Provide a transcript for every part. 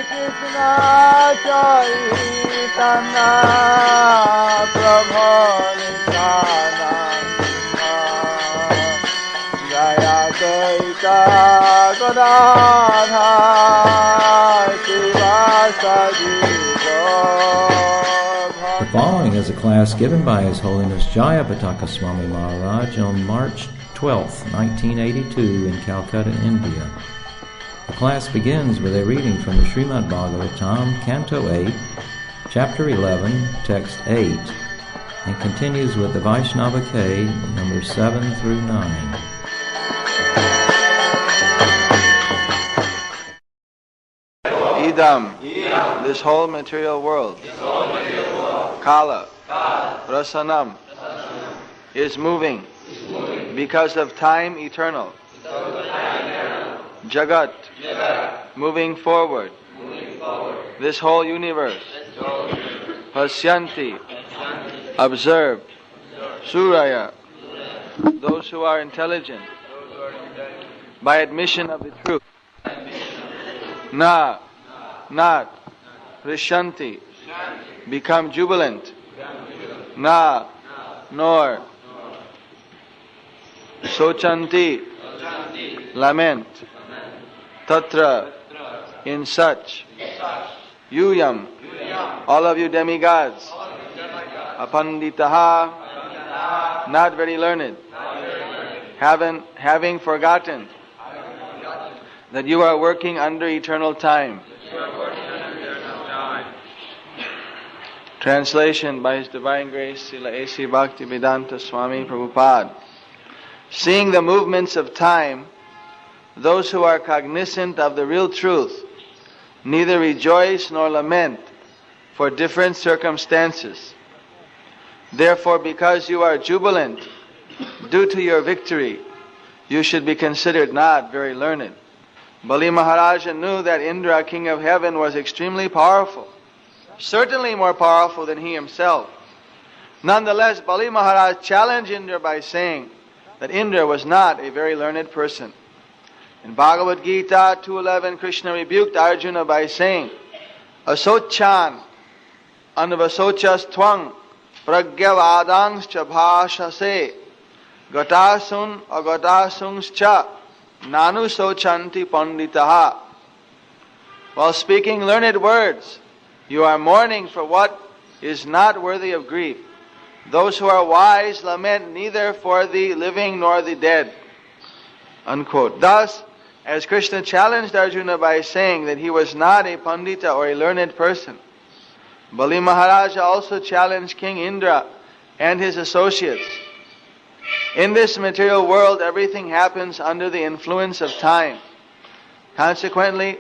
Krishna Chaitanya Prabhu Nityananda Jayapataka Swami The following is a class given by His Holiness Jayapataka Swami Maharaj on March 12, 1982 in Calcutta, India. The class begins with a reading from the Śrīmad-Bhāgavatam, Canto 8, Chapter 11, Text 8, and continues with the Vaishnava K, numbers 7 through 9. Idam, this whole material world, Kala, Rasanam, is moving because of time eternal. Jagat, moving forward. This whole universe. Pasyanti, observe. Suraya, those who are intelligent, by admission of the truth. Na, not. Rishanti, become jubilant. Na, nor. Sochanti, lament. Tatra, in such. Yuyam, all of you demigods. Apanditaha, not very learned. Having forgotten that you are working under eternal time. Translation by His Divine Grace, Srila A.C. Bhaktivedanta Swami Prabhupada. Seeing the movements of time, those who are cognizant of the real truth neither rejoice nor lament for different circumstances. Therefore, because you are jubilant due to your victory, you should be considered not very learned. Bali Maharaja knew that Indra, king of heaven, was extremely powerful, certainly more powerful than he himself. Nonetheless, Bali Maharaj challenged Indra by saying that Indra was not a very learned person. In Bhagavad Gita 2:11, Krishna rebuked Arjuna by saying, Asochan anvasochas twang pragyavadangscha bhashase gatasun agatasungscha nanu sochanti panditaha. While speaking learned words, you are mourning for what is not worthy of grief. Those who are wise lament neither for the living nor the dead. Unquote. Thus, as Krishna challenged Arjuna by saying that he was not a pandita or a learned person, Bali Maharaja also challenged King Indra and his associates. In this material world, everything happens under the influence of time. Consequently,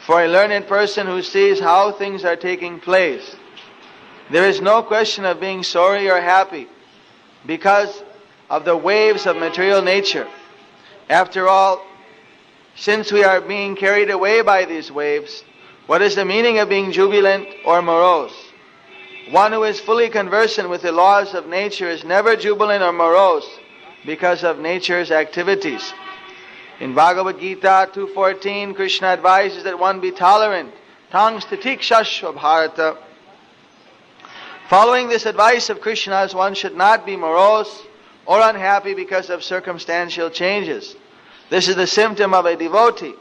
for a learned person who sees how things are taking place, there is no question of being sorry or happy because of the waves of material nature. After all, since we are being carried away by these waves, what is the meaning of being jubilant or morose? One who is fully conversant with the laws of nature is never jubilant or morose because of nature's activities. In Bhagavad Gita 2:14, Krishna advises that one be tolerant. Tang stitikshashva bharata. Following this advice of Krishna's, one should not be morose or unhappy because of circumstantial changes. This is the symptom of a devotee.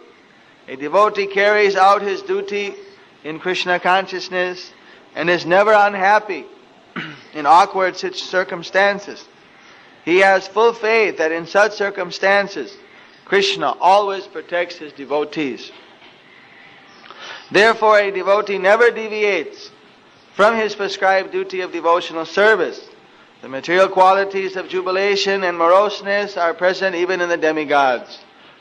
A devotee carries out his duty in Krishna consciousness and is never unhappy in awkward circumstances. He has full faith that in such circumstances, Krishna always protects his devotees. Therefore, a devotee never deviates from his prescribed duty of devotional service. The material qualities of jubilation and moroseness are present even in the demigods,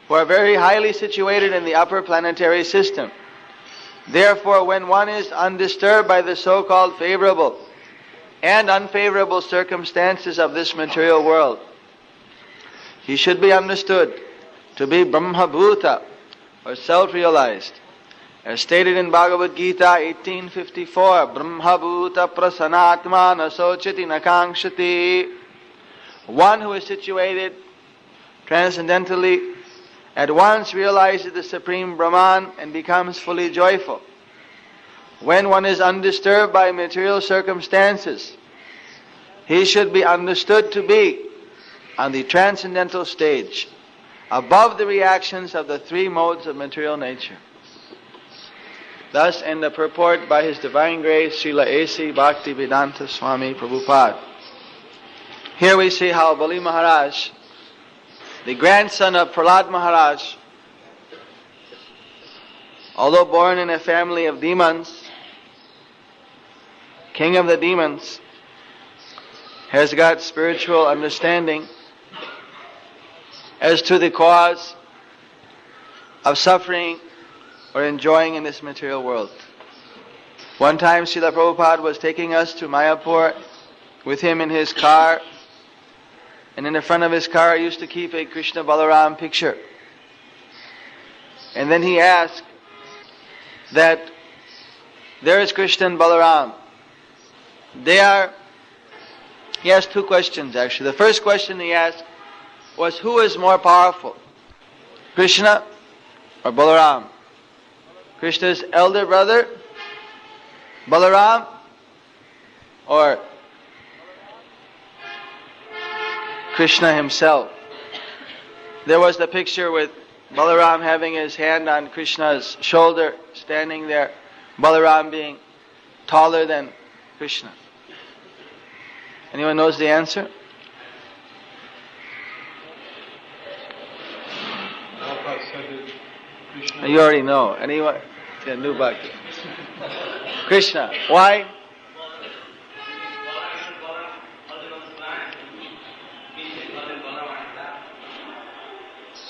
who are very highly situated in the upper planetary system. Therefore, when one is undisturbed by the so-called favorable and unfavorable circumstances of this material world, he should be understood to be Brahma-bhuta, or self-realized. As stated in Bhagavad Gita 18:54, Brahma-bhuta prasanatma nasochiti nakangshati. One who is situated transcendentally at once realizes the Supreme Brahman and becomes fully joyful. When one is undisturbed by material circumstances, he should be understood to be on the transcendental stage, above the reactions of the three modes of material nature. Thus, in the purport by His Divine Grace, Srila A.C. Bhaktivedanta Swami Prabhupada, here we see how Bali Maharaj, the grandson of Prahlad Maharaj, although born in a family of demons, king of the demons, has got spiritual understanding as to the cause of suffering or enjoying in this material world. One time Srila Prabhupada was taking us to Mayapur with him in his car, and in the front of his car he used to keep a Krishna Balaram picture. And then he asked that there is Krishna and Balaram. He asked two questions actually. The first question he asked was, who is more powerful, Krishna or Balaram? Krishna's elder brother, Balaram, or Krishna himself? There was the picture with Balaram having his hand on Krishna's shoulder, standing there, Balaram being taller than Krishna. Anyone knows the answer? You already know. Anyone? Yeah, new bhakti. Krishna. Why?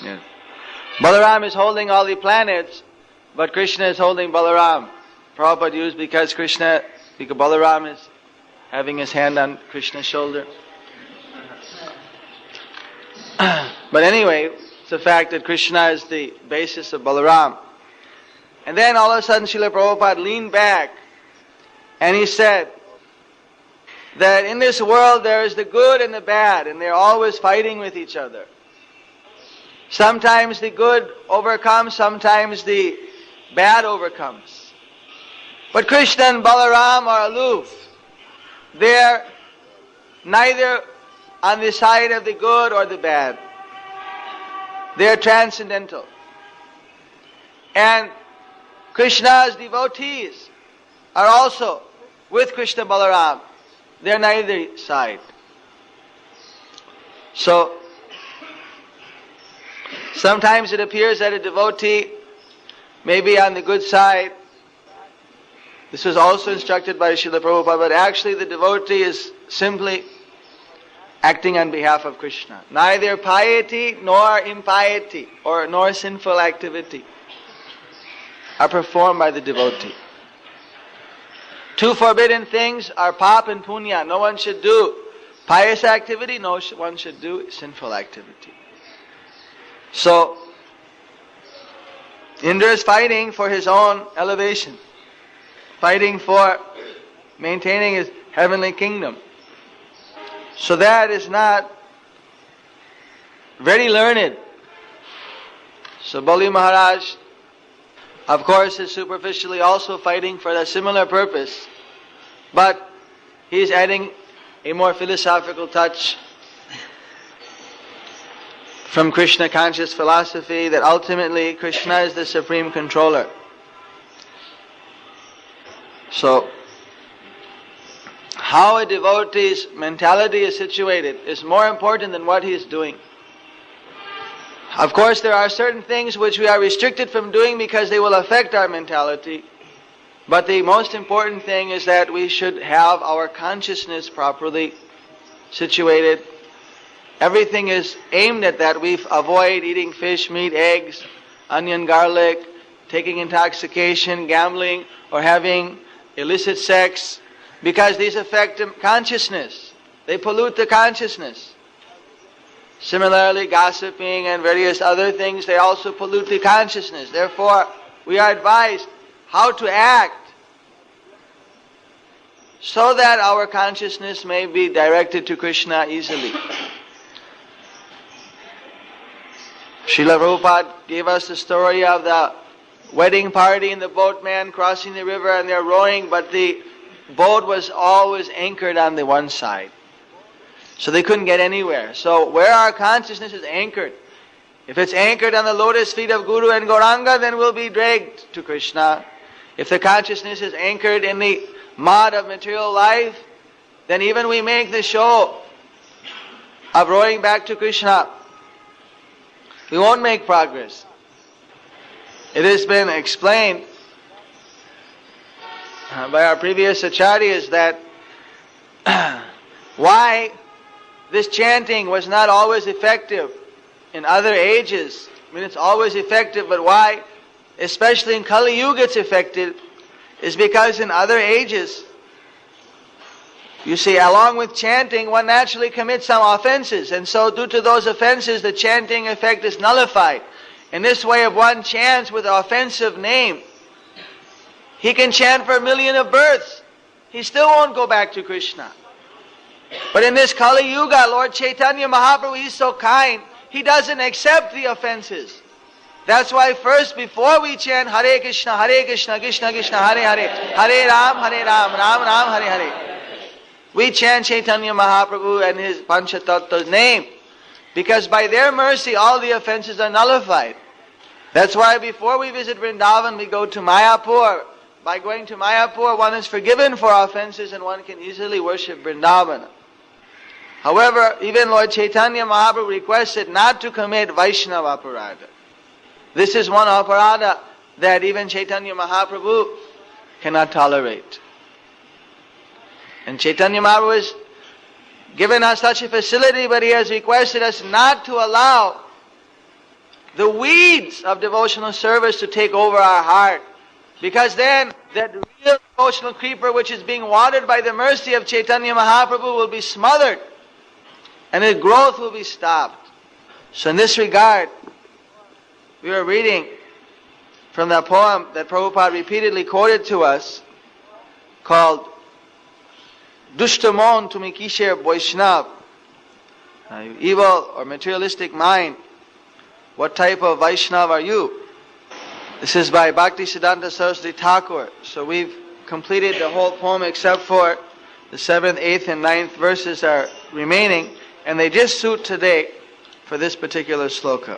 Yes. Balaram is holding all the planets, but Krishna is holding Balaram. Prabhupada used because Balaram is having his hand on Krishna's shoulder. But anyway, it's the fact that Krishna is the basis of Balaram. And then all of a sudden Srila Prabhupada leaned back and he said that in this world there is the good and the bad, and they're always fighting with each other. Sometimes the good overcomes, sometimes the bad overcomes. But Krishna and Balaram are aloof. They're neither on the side of the good or the bad. They're transcendental. And Krishna's devotees are also with Krishna Balaram. They're neither side. So, sometimes it appears that a devotee may be on the good side. This was also instructed by Srila Prabhupada, but actually the devotee is simply acting on behalf of Krishna. Neither piety nor impiety nor sinful activity are performed by the devotee. Two forbidden things are pap and punya. No one should do pious activity, no one should do sinful activity. So, Indra is fighting for his own elevation, fighting for maintaining his heavenly kingdom. So that is not very learned. So Bali Maharaj, of course, is superficially also fighting for a similar purpose, but he is adding a more philosophical touch from Krishna conscious philosophy that ultimately Krishna is the supreme controller. So, how a devotee's mentality is situated is more important than what he is doing. Of course, there are certain things which we are restricted from doing because they will affect our mentality. But the most important thing is that we should have our consciousness properly situated. Everything is aimed at that. We avoid eating fish, meat, eggs, onion, garlic, taking intoxication, gambling, or having illicit sex, because these affect consciousness. They pollute the consciousness. Similarly, gossiping and various other things, they also pollute the consciousness. Therefore, we are advised how to act so that our consciousness may be directed to Krishna easily. Srila Prabhupada gave us the story of the wedding party and the boatman crossing the river and they're rowing, but the boat was always anchored on the one side. So they couldn't get anywhere. So where our consciousness is anchored, if it's anchored on the lotus feet of Guru and Gauranga, then we'll be dragged to Krishna. If the consciousness is anchored in the mud of material life, then even we make the show of rowing back to Krishna, we won't make progress. It has been explained by our previous acharyas that why this chanting was not always effective in other ages. I mean, it's always effective, but why, especially in Kali Yuga, it's effective, is because in other ages, you see, along with chanting, one naturally commits some offenses, and so due to those offenses, the chanting effect is nullified. In this way, if one chants with an offensive name, he can chant for 1,000,000 of births. He still won't go back to Krishna. But in this Kali Yuga, Lord Chaitanya Mahaprabhu, He's so kind, He doesn't accept the offenses. That's why first, before we chant Hare Krishna, Krishna Krishna, Hare Hare, Hare Ram, Ram Ram, Hare Hare, we chant Chaitanya Mahaprabhu and His Panchatattva's name. Because by their mercy, all the offenses are nullified. That's why before we visit Vrindavan, we go to Mayapur. By going to Mayapur, one is forgiven for offenses and one can easily worship Vrindavan. However, even Lord Chaitanya Mahaprabhu requested not to commit Vaishnava aparada. This is one aparada that even Chaitanya Mahaprabhu cannot tolerate. And Chaitanya Mahaprabhu has given us such a facility, but He has requested us not to allow the weeds of devotional service to take over our heart. Because then that real devotional creeper which is being watered by the mercy of Chaitanya Mahaprabhu will be smothered and its growth will be stopped. So in this regard, we are reading from the poem that Prabhupada repeatedly quoted to us called Dushtamon Tumi Kisher Vaishnav. Evil or materialistic mind, what type of Vaishnav are you? This is by Bhaktisiddhanta Saraswati Thakur. So we've completed the whole poem except for the 7th, 8th and 9th verses are remaining, and they just suit today for this particular sloka.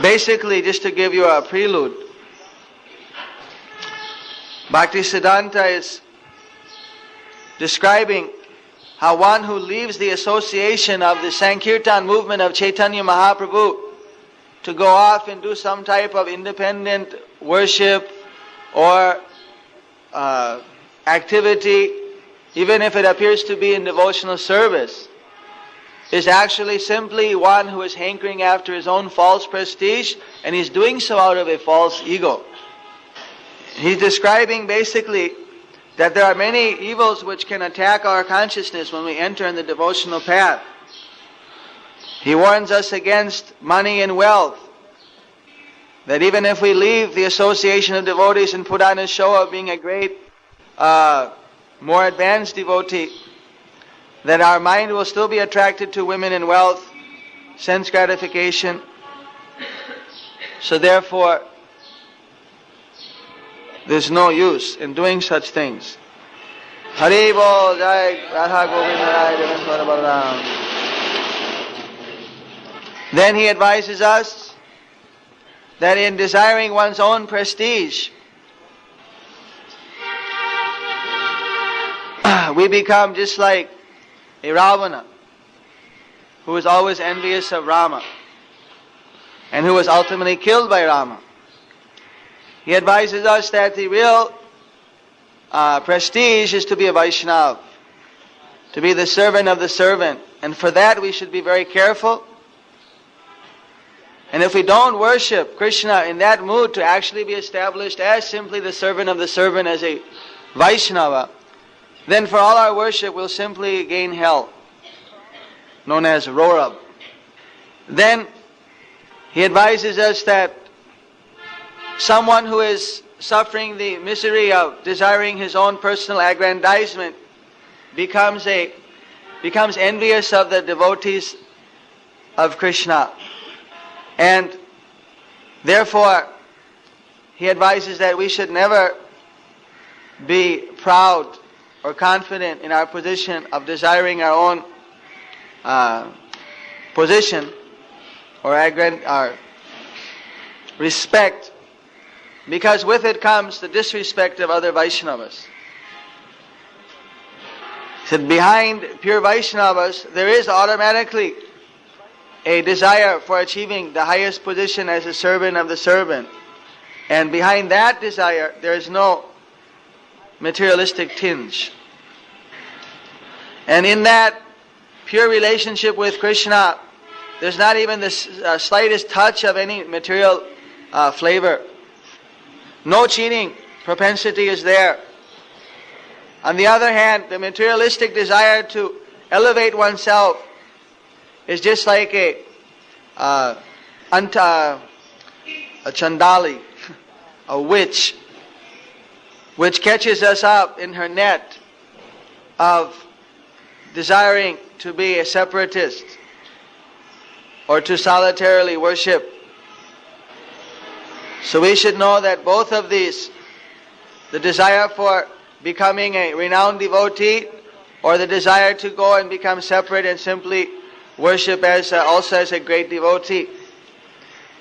Basically, just to give you a prelude, Bhaktisiddhanta is describing how one who leaves the association of the Sankirtan movement of Chaitanya Mahaprabhu to go off and do some type of independent worship or activity, even if it appears to be in devotional service, is actually simply one who is hankering after his own false prestige, and he's doing so out of a false ego. He's describing basically that there are many evils which can attack our consciousness when we enter in the devotional path. He warns us against money and wealth, that even if we leave the association of devotees and put on a show of being a great, more advanced devotee, that our mind will still be attracted to women and wealth, sense gratification. So therefore, there's no use in doing such things. Hari Bol Jai Radha Govinda Rai Devendra Balaram. Then he advises us that in desiring one's own prestige, we become just like a Ravana, who was always envious of Rama, and who was ultimately killed by Rama. He advises us that the real prestige is to be a Vaishnava, to be the servant of the servant, and for that we should be very careful. And if we don't worship Krishna in that mood to actually be established as simply the servant of the servant, as a Vaishnava, then for all our worship we'll simply gain hell, known as Rorab. Then he advises us that someone who is suffering the misery of desiring his own personal aggrandizement becomes envious of the devotees of Krishna. And therefore, he advises that we should never be proud or confident in our position of desiring our own position or our respect, because with it comes the disrespect of other Vaishnavas. He said, behind pure Vaishnavas, there is automatically a desire for achieving the highest position as a servant of the servant. And behind that desire, there is no materialistic tinge. And in that pure relationship with Krishna, there's not even the slightest touch of any material flavor. No cheating propensity is there. On the other hand, the materialistic desire to elevate oneself is just like a chandali, a witch, which catches us up in her net of desiring to be a separatist or to solitarily worship. So we should know that both of these, the desire for becoming a renowned devotee or the desire to go and become separate and simply worship also as a great devotee,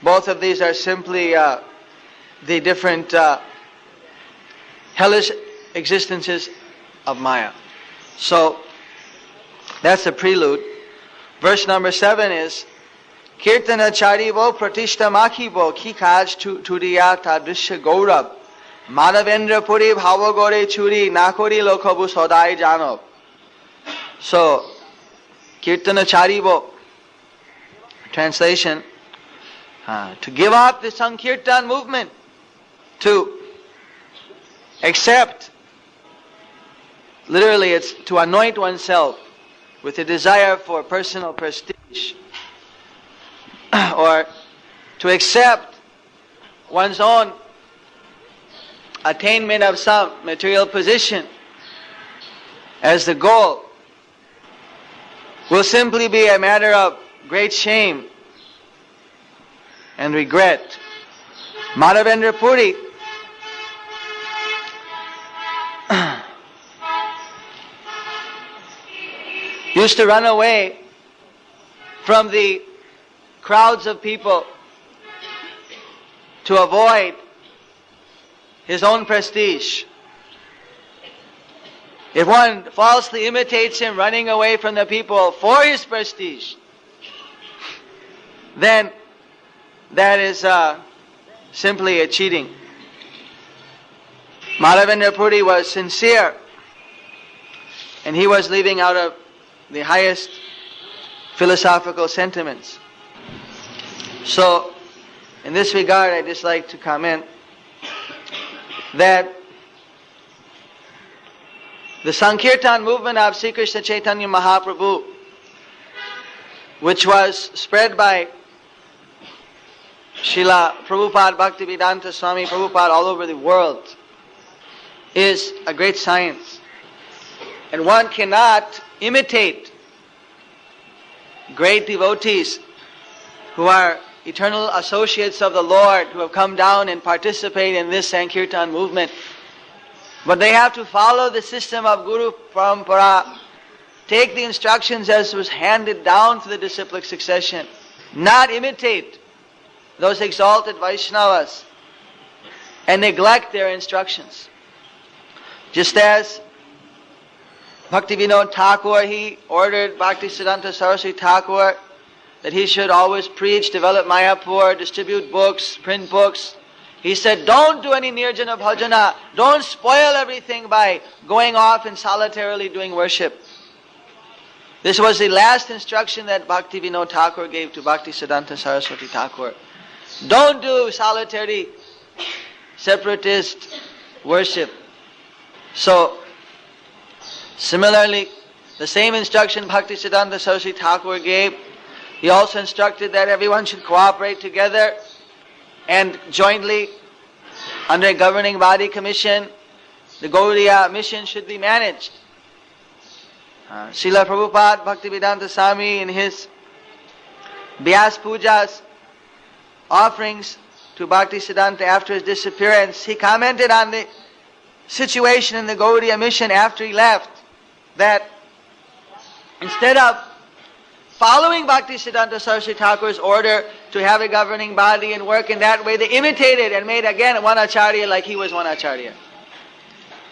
both of these are simply the different hellish existences of Maya. So that's the prelude. Verse number 7 is Kirtana charivo pratishta makhivo ki kaj turiya tadrisha gaurab Madhavendra puri bhavagore churi nakori lokhabu sodai janov. So Kirtana charivo, translation, to give up the Sankirtan movement, to accept, literally it's to anoint oneself with a desire for personal prestige, or to accept one's own attainment of some material position as the goal, will simply be a matter of great shame and regret. Madhavendra Puri used to run away from the crowds of people to avoid his own prestige. If one falsely imitates him running away from the people for his prestige, then that is simply a cheating. Madhavendra Puri was sincere, and he was living out of the highest philosophical sentiments. So, in this regard, I'd just like to comment that the Sankirtan movement of Sri Krishna Chaitanya Mahaprabhu, which was spread by Srila Prabhupada Bhaktivedanta Swami Prabhupada all over the world, is a great science. And one cannot imitate great devotees who are eternal associates of the Lord, who have come down and participate in this Sankirtan movement. But they have to follow the system of Guru Parampara, take the instructions as was handed down to the disciplic succession, not imitate those exalted Vaishnavas and neglect their instructions. Just as Bhaktivinoda Thakur, he ordered Bhaktisiddhanta Saraswati Thakur that he should always preach, develop Mayapur, distribute books, print books. He said, don't do any nirjana bhajana, don't spoil everything by going off and solitarily doing worship. This was the last instruction that Bhaktivinoda Thakur gave to Bhaktisiddhanta Saraswati Thakur. Don't do solitary separatist worship. So, similarly, the same instruction Bhaktisiddhanta Saraswati Thakur gave, he also instructed that everyone should cooperate together and jointly, under a governing body commission, the Gaudiya mission should be managed. Srila Prabhupada Bhaktivedanta Swami, in his Vyas Puja's offerings to Bhaktisiddhanta after his disappearance, he commented on the situation in the Gaudiya mission after he left, that instead of following Bhaktisiddhanta Saraswati Thakur's order to have a governing body and work in that way, they imitated and made again one Acharya like he was one Acharya.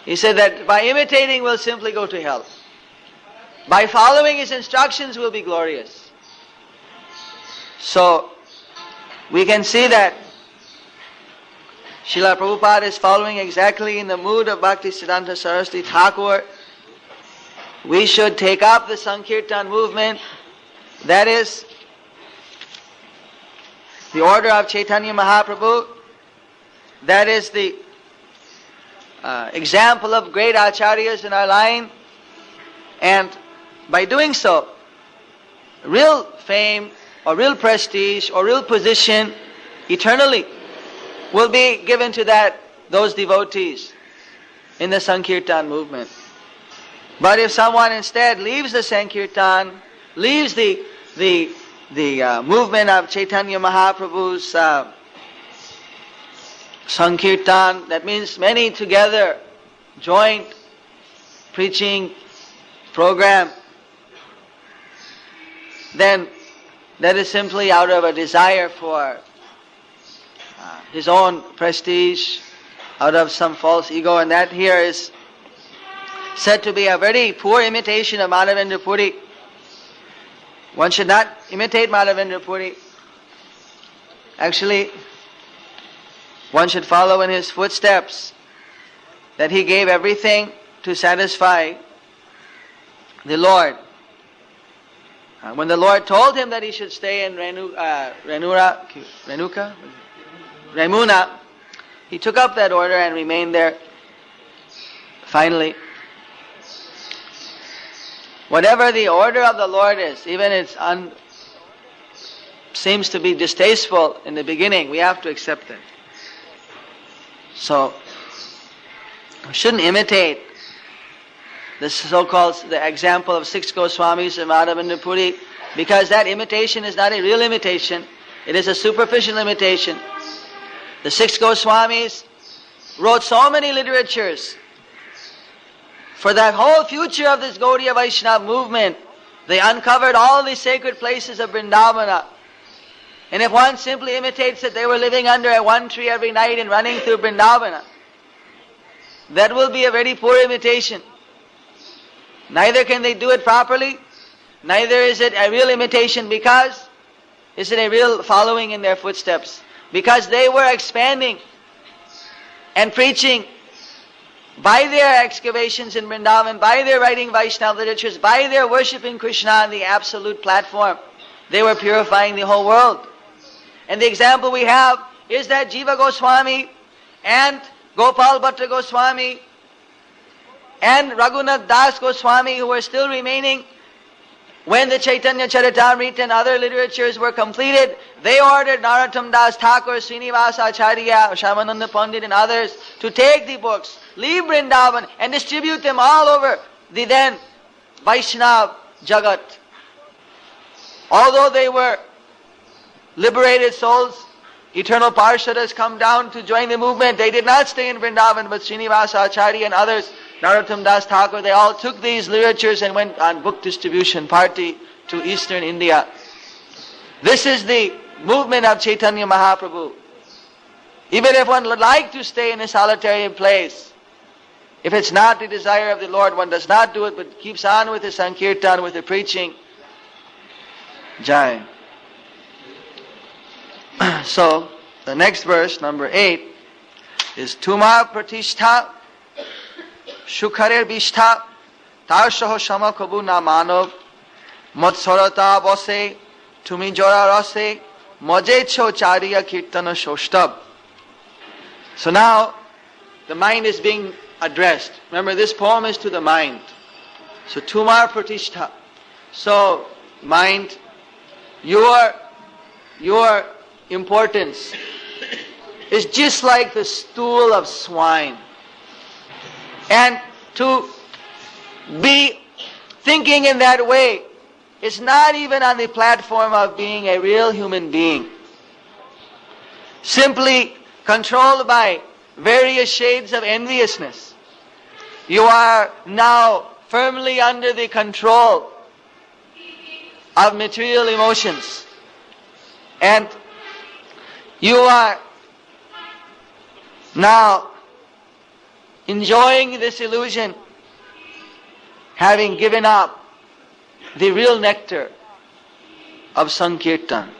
He said that by imitating we'll simply go to hell. By following his instructions we'll be glorious. So, we can see that Srila Prabhupada is following exactly in the mood of Bhaktisiddhanta Saraswati Thakur. We should take up the Sankirtan movement. That is the order of Chaitanya Mahaprabhu. That is the example of great acharyas in our line. And by doing so, real fame or real prestige or real position eternally will be given to those devotees in the Sankirtan movement. But if someone instead leaves the Sankirtan, leaves the movement of Chaitanya Mahaprabhu's Sankirtan, that means many together, joint preaching program, then that is simply out of a desire for his own prestige, out of some false ego, and that here is said to be a very poor imitation of Madhavendra Puri. One should not imitate Madhavendra Puri. Actually, one should follow in his footsteps, that he gave everything to satisfy the Lord. When the Lord told him that he should stay in Remuna, he took up that order and remained there. Finally, whatever the order of the Lord is, even it seems to be distasteful in the beginning, we have to accept it. So, we shouldn't imitate the so-called the example of 6 Goswamis and Madhavendra Puri, because that imitation is not a real imitation. It is a superficial imitation. The 6 Goswamis wrote so many literatures for the whole future of this Gaudiya Vaishnava movement. They uncovered all the sacred places of Vrindavana. And if one simply imitates that they were living under a one tree every night and running through Vrindavana, that will be a very poor imitation. Neither can they do it properly, neither is it a real imitation, because is it a real following in their footsteps. Because they were expanding and preaching by their excavations in Vrindavan, by their writing Vaishnava literatures, by their worshipping Krishna on the absolute platform. They were purifying the whole world. And the example we have is that Jiva Goswami and Gopal Bhatta Goswami and Raghunath Das Goswami, who were still remaining when the Chaitanya Charitamrita and other literatures were completed, they ordered Narottam Das Thakur, Srinivasa Acharya, Shyamananda Pandit and others to take the books, leave Vrindavan and distribute them all over the then Vaishnava Jagat. Although they were liberated souls, eternal Parshadas come down to join the movement, they did not stay in Vrindavan, but Srinivasa Acharya and others, Narottam Das Thakur, they all took these literatures and went on book distribution party to eastern India. This is the movement of Chaitanya Mahaprabhu. Even if one would like to stay in a solitary place, if it's not the desire of the Lord, one does not do it, but keeps on with the Sankirtan, with the preaching. Jai. So, the next verse, number 8, is Tuma Pratishtha Shukharer Bishtha Tarshaho Shama Kabu Na Manov Matsorata Bose Tumi Jora Rase Mojecho Chariya Kirtana Shoshtab. So now, the mind is being addressed. Remember, this poem is to the mind. So, Tumar Pratishtha. So, mind, your importance is just like the stool of swine. And to be thinking in that way is not even on the platform of being a real human being. Simply controlled by various shades of enviousness. You are now firmly under the control of material emotions. And you are now enjoying this illusion, having given up the real nectar of Sankirtan.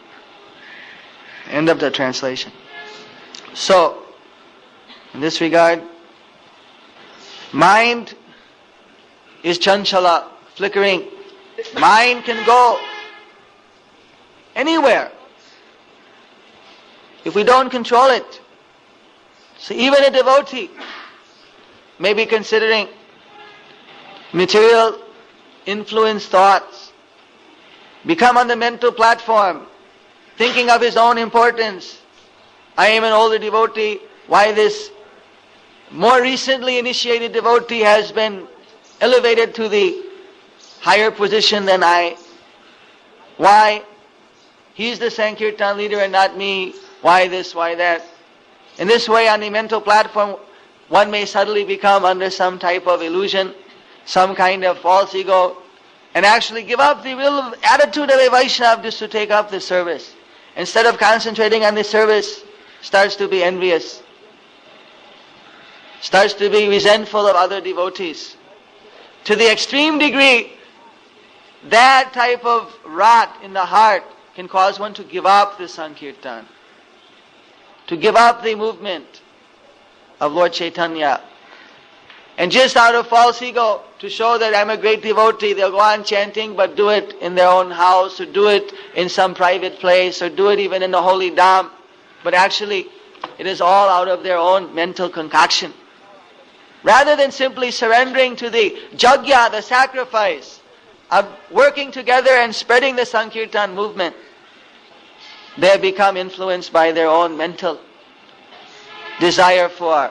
End of the translation. So, in this regard, mind is chanchala, flickering. Mind can go anywhere if we don't control it. So even a devotee may be considering material influence thoughts, become on the mental platform, thinking of his own importance. I am an older devotee. Why this more recently initiated devotee has been elevated to the higher position than I? Why he's the Sankirtan leader and not me? Why this, why that? In this way, on the mental platform, one may suddenly become under some type of illusion, some kind of false ego, and actually give up the real attitude of a Vaishnava just to take up the service. Instead of concentrating on the service, starts to be envious, starts to be resentful of other devotees. To the extreme degree, that type of rot in the heart can cause one to give up the Sankirtan, to give up the movement of Lord Chaitanya. And just out of false ego, to show that I'm a great devotee, they'll go on chanting, but do it in their own house, or do it in some private place, or do it even in the holy dham. But actually, it is all out of their own mental concoction. Rather than simply surrendering to the jagya, the sacrifice, of working together and spreading the Sankirtan movement, they have become influenced by their own mental desire for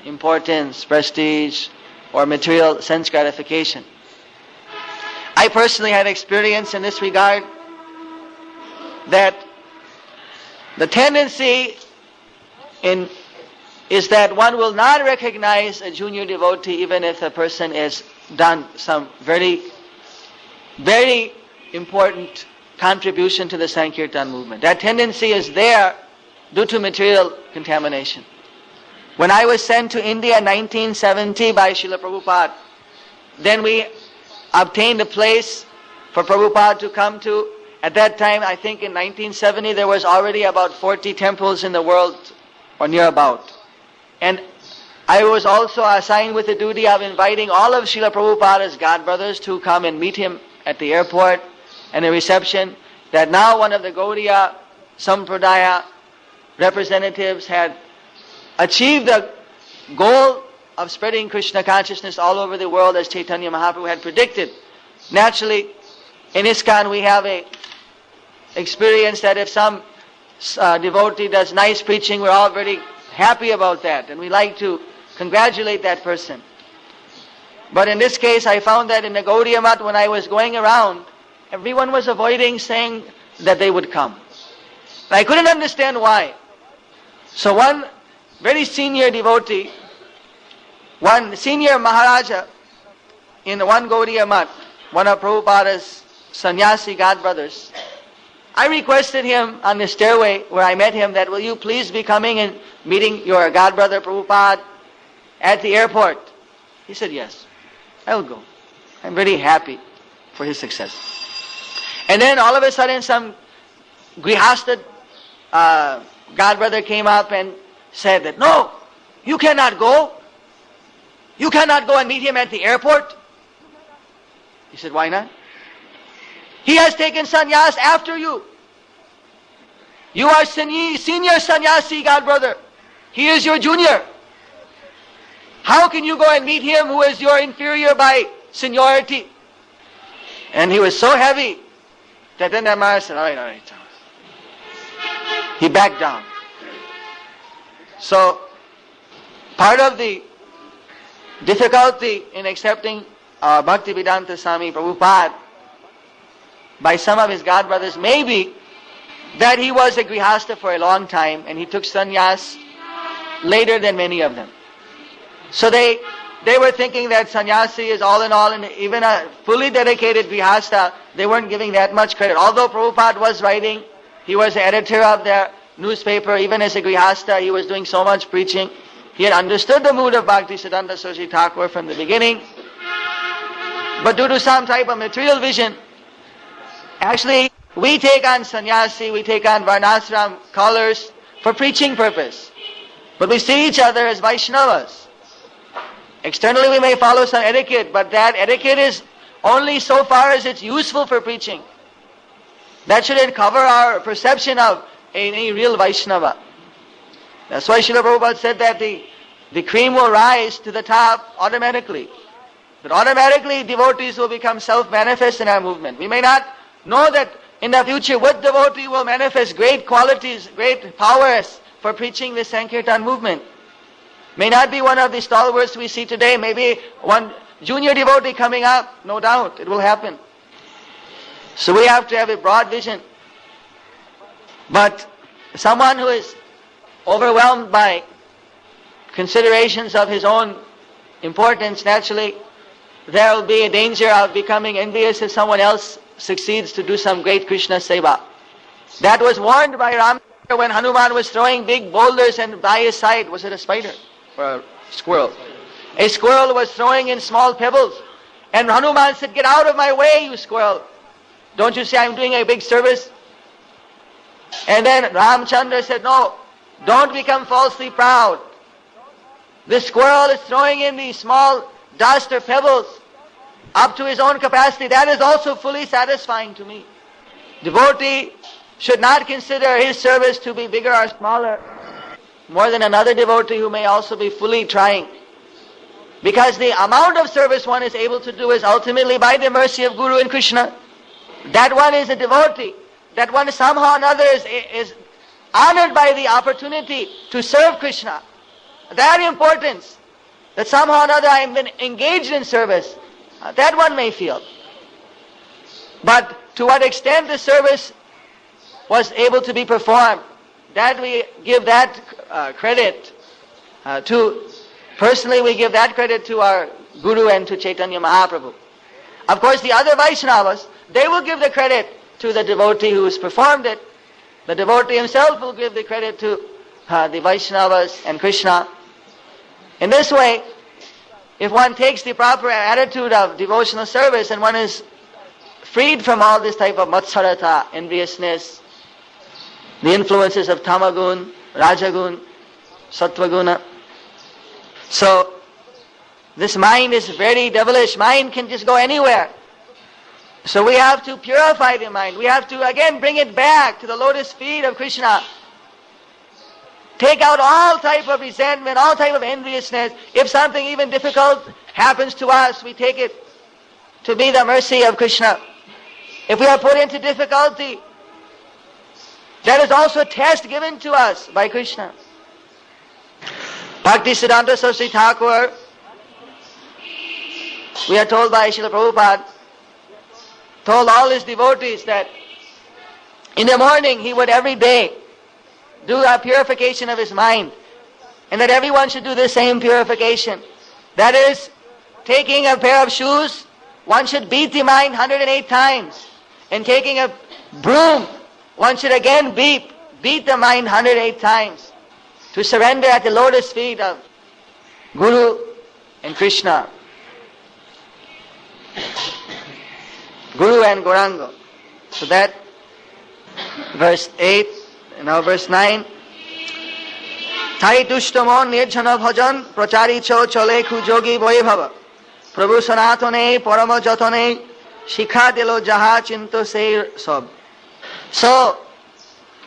importance, prestige, or material sense gratification. I personally had experience in this regard that the tendency is that one will not recognize a junior devotee even if the person has done some very, very important contribution to the Sankirtan movement. That tendency is there due to material contamination. When I was sent to India in 1970 by Srila Prabhupada, then we obtained a place for Prabhupada to come to. At that time, I think in 1970, there was already about 40 temples in the world or near about. And I was also assigned with the duty of inviting all of Srila Prabhupada's godbrothers to come and meet him at the airport and a reception that now one of the Gaudiya Sampradaya representatives had achieved the goal of spreading Krishna consciousness all over the world as Chaitanya Mahaprabhu had predicted. Naturally, in ISKCON we have a experience that if some devotee does nice preaching, we're all very happy about that and we like to congratulate that person. But in this case, I found that in the Gaudiya Math, when I was going around, everyone was avoiding saying that they would come. And I couldn't understand why. So one very senior devotee, one senior Maharaja in one Gaudiya Math, one of Prabhupada's sannyasi godbrothers, I requested him on the stairway where I met him that, will you please be coming and meeting your godbrother Prabhupada at the airport? He said, yes, I will go. I'm very happy for his success. And then all of a sudden some grihastha godbrother came up and said that, no, you cannot go. You cannot go and meet him at the airport. He said, why not? He has taken sannyas after you. You are senior sannyasi godbrother. He is your junior. How can you go and meet him who is your inferior by seniority? And he was so heavy that then the Maharaj said, all right. He backed down. So, part of the difficulty in accepting Bhaktivedanta Swami Prabhupada by some of his god brothers may be that he was a grihastha for a long time and he took sannyas later than many of them. So they were thinking that sannyasi is all in all, and even a fully dedicated grihastha, they weren't giving that much credit. Although Prabhupada was writing, he was the editor of their newspaper, even as a grihastha, he was doing so much preaching. He had understood the mood of Bhaktisiddhanta Saraswati Thakur from the beginning. But due to some type of material vision, actually we take on sannyasi, we take on varnashram colors for preaching purpose. But we see each other as Vaishnavas. Externally we may follow some etiquette, but that etiquette is only so far as it's useful for preaching. That shouldn't cover our perception of any real Vaishnava. That's why Srila Prabhupada said that the cream will rise to the top automatically. That automatically devotees will become self-manifest in our movement. We may not know that in the future what devotee will manifest great qualities, great powers for preaching the Sankirtan movement. May not be one of the stalwarts we see today, maybe one junior devotee coming up, no doubt, it will happen. So we have to have a broad vision. But someone who is overwhelmed by considerations of his own importance, naturally, there will be a danger of becoming envious if someone else succeeds to do some great Krishna seva. That was warned by Ram when Hanuman was throwing big boulders and by his side, was it a spider or a squirrel? A squirrel was throwing in small pebbles. And Hanuman said, "Get out of my way, you squirrel. Don't you see I'm doing a big service?" And then Ramchandra said, "No, don't become falsely proud. This squirrel is throwing in these small dust or pebbles up to his own capacity. That is also fully satisfying to me." Devotee should not consider his service to be bigger or smaller more than another devotee who may also be fully trying. Because the amount of service one is able to do is ultimately by the mercy of Guru and Krishna. That one is a devotee. That one somehow or another is honored by the opportunity to serve Krishna. That importance, that somehow or another I have been engaged in service, that one may feel. But to what extent the service was able to be performed, that we give that credit to, personally we give that credit to our Guru and to Chaitanya Mahaprabhu. Of course the other Vaishnavas, they will give the credit to the devotee who has performed it. The devotee himself will give the credit to the Vaishnavas and Krishna. In this way, if one takes the proper attitude of devotional service and one is freed from all this type of matsarata, enviousness, the influences of tamagun, rajagun, sattvaguna. So, this mind is very devilish. Mind can just go anywhere. So we have to purify the mind. We have to again bring it back to the lotus feet of Krishna. Take out all type of resentment, all type of enviousness. If something even difficult happens to us, we take it to be the mercy of Krishna. If we are put into difficulty, that is also a test given to us by Krishna. Bhaktisiddhanta Saraswati Thakur, we are told by Srila Prabhupada, told all his devotees that in the morning he would every day do a purification of his mind, and that everyone should do the same purification. That is, taking a pair of shoes, one should beat the mind 108 times, and taking a broom, one should again beat the mind 108 times to surrender at the lotus feet of Guru and Krishna. Guru and Gauranga. So that, verse 8, and now verse 9. Thai tushtamo nirjana bhajan prachari cho chole kujogi vaibhava Prabhu sanatane parama jatane shikha dilo jaha chinto se sab. So,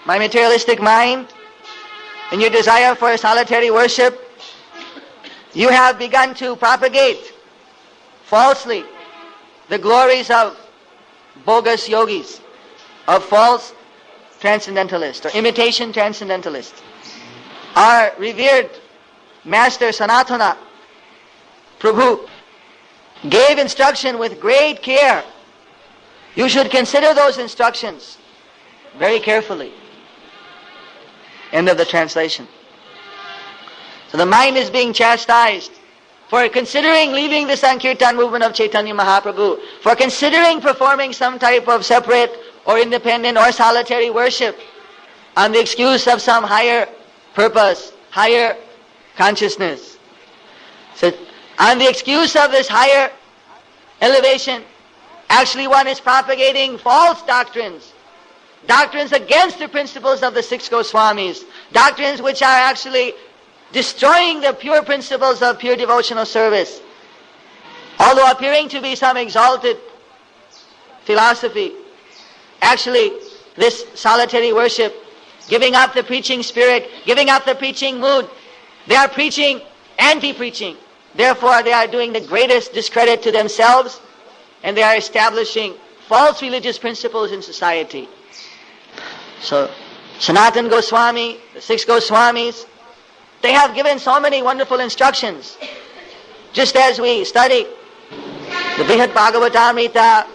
my materialistic mind, in your desire for solitary worship, you have begun to propagate falsely the glories of bogus yogis, of false transcendentalists or imitation transcendentalists. Our revered Master Sanatana Prabhu gave instruction with great care You should consider those instructions very carefully. End of the translation. So the mind is being chastised for considering leaving the Sankirtan movement of Chaitanya Mahaprabhu, for considering performing some type of separate or independent or solitary worship on the excuse of some higher purpose, higher consciousness. So on the excuse of this higher elevation, actually one is propagating false doctrines, doctrines against the principles of the six Goswamis, doctrines which are actually destroying the pure principles of pure devotional service. Although appearing to be some exalted philosophy, actually this solitary worship, giving up the preaching spirit, giving up the preaching mood, they are preaching anti-preaching. Therefore they are doing the greatest discredit to themselves, and they are establishing false religious principles in society. So Sanatana Goswami, the six Goswamis, they have given so many wonderful instructions. Just as we study the Śrīmad-Bhāgavatam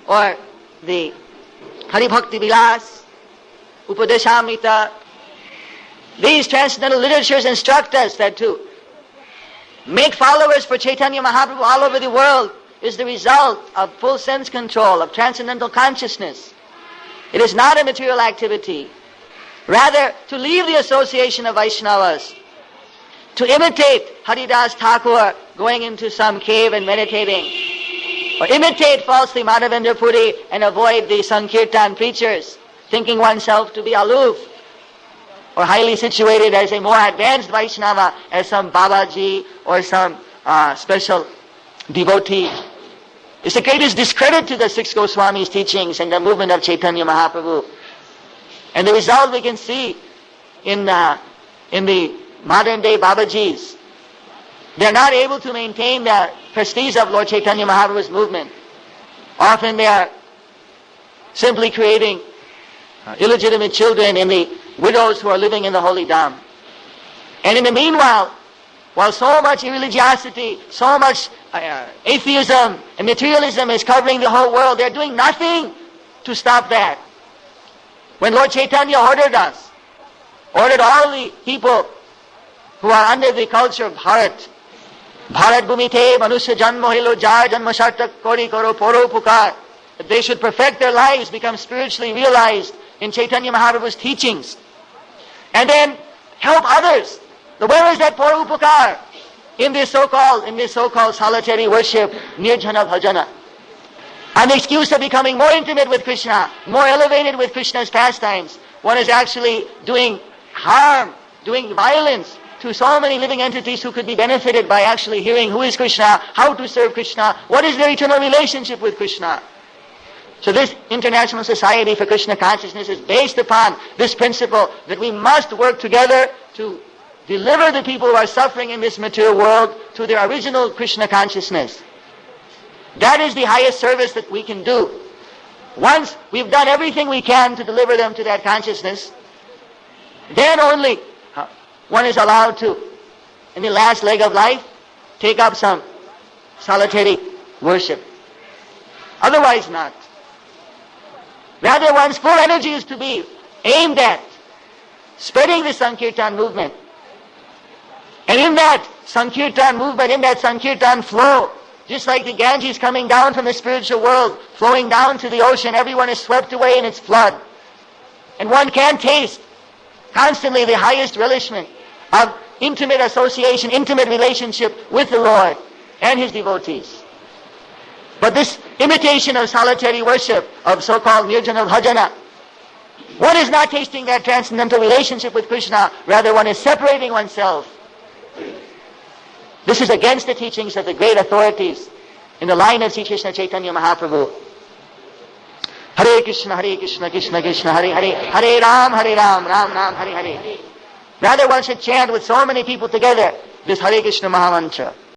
or the Hari Bhakti Vilas, Upadeshamrita, these transcendental literatures instruct us that to make followers for Chaitanya Mahaprabhu all over the world is the result of full sense control, of transcendental consciousness. It is not a material activity. Rather, to leave the association of Vaishnavas, to imitate Haridas Thakur going into some cave and meditating, or imitate falsely Madhavendra Puri and avoid the Sankirtan preachers, thinking oneself to be aloof or highly situated as a more advanced Vaishnava, as some Babaji or some special devotee. It's the greatest discredit to the six Goswamis' teachings and the movement of Chaitanya Mahaprabhu. And the result we can see in the modern day Babajis. They're not able to maintain the prestige of Lord Chaitanya Mahaprabhu's movement. Often they are simply creating illegitimate children in the widows who are living in the holy dham. And in the meanwhile, while so much irreligiosity, so much atheism and materialism is covering the whole world, they're doing nothing to stop that. When Lord Chaitanya ordered all the people who are under the culture of Bharat Bhumite Manusya Janmo Hilo Jar Janma Shartak Kori Koro Poro Pukar, that they should perfect their lives, become spiritually realized in Chaitanya Mahaprabhu's teachings, and then help others. So where is that Poro Pukar? In this so-called solitary worship, Nirjana Bhajana. On the excuse of becoming more intimate with Krishna, more elevated with Krishna's pastimes, one is actually doing harm, doing violence to so many living entities who could be benefited by actually hearing who is Krishna, how to serve Krishna, what is their eternal relationship with Krishna. So this International Society for Krishna Consciousness is based upon this principle that we must work together to deliver the people who are suffering in this material world to their original Krishna consciousness. That is the highest service that we can do. Once we've done everything we can to deliver them to that consciousness, then only one is allowed to, in the last leg of life, take up some solitary worship. Otherwise not. Rather, one's full energy is to be aimed at spreading the Sankirtan movement. And in that Sankirtan movement, in that Sankirtan flow, just like the Ganges coming down from the spiritual world, flowing down to the ocean, everyone is swept away in its flood. And one can taste constantly the highest relishment of intimate association, intimate relationship with the Lord and His devotees. But this imitation of solitary worship, of so-called Nirjana Bhajana, one is not tasting that transcendental relationship with Krishna, rather one is separating oneself. This is against the teachings of the great authorities in the line of Sri Krishna Chaitanya Mahaprabhu. Hare Krishna, Krishna Krishna, Hare Hare, Hare Ram, Ram Ram, Hare Hare. Rather one should chant with so many people together this Hare Krishna Mahamantra.